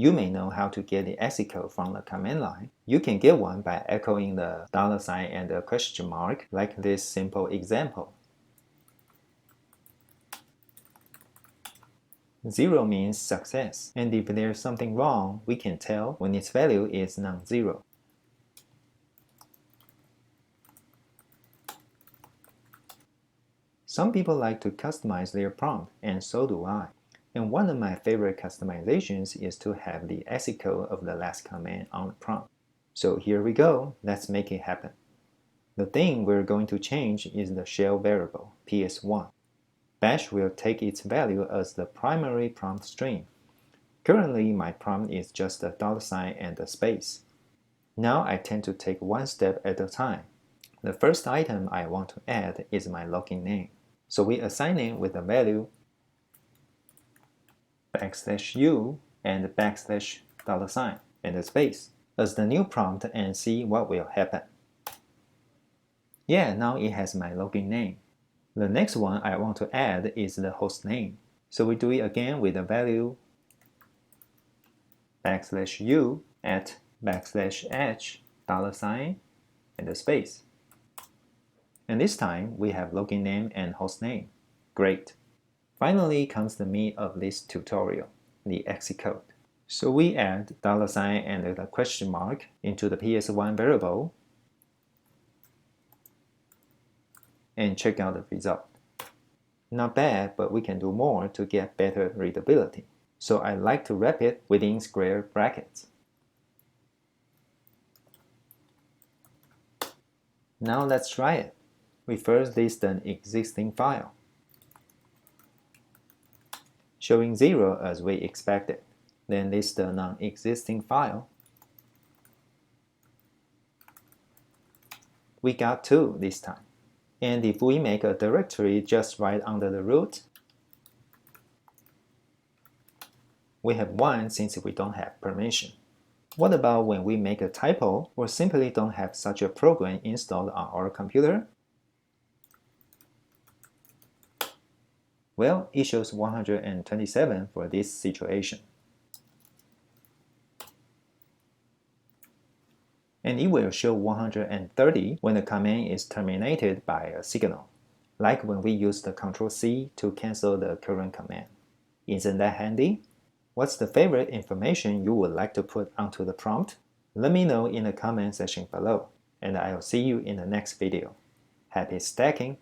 You may know how to get the exit code from the command line. You can get one by echoing the $sign and the question mark, like this simple example. 0 means success, and if there's something wrong, we can tell when its value is non-zero. Some people like to customize their prompt, and so do I. And one of my favorite customizations is to have the exit code of the last command on the prompt. So here we go, let's make it happen. The thing we're going to change is the shell variable, ps1. Bash will take its value as the primary prompt string. Currently, my prompt is just a $sign and a space. Now I tend to take one step at a time. The first item I want to add is my login name. So we assign it with a value \u and $sign and a space as the new prompt and see what will happen. Yeah, now it has my login name. The next one I want to add is the host name. So we do it again with the value \u at \h $sign and a space. And this time we have login name and host name. Great. Finally comes the meat of this tutorial, the exit code. So we add $sign and the question mark into the ps1 variable and check out the result. Not bad, but we can do more to get better readability. So I like to wrap it within square brackets. Now let's try it. We first list an existing file, showing 0 as we expected. Then list the non-existing file. We got 2 this time. And if we make a directory just right under the root, we have 1 since we don't have permission. What about when we make a typo or simply don't have such a program installed on our computer? Well, it shows 127 for this situation. And it will show 130 when the command is terminated by a signal, like when we use the Ctrl+C to cancel the current command. Isn't that handy? What's the favorite information you would like to put onto the prompt? Let me know in the comment section below, and I'll see you in the next video. Happy stacking!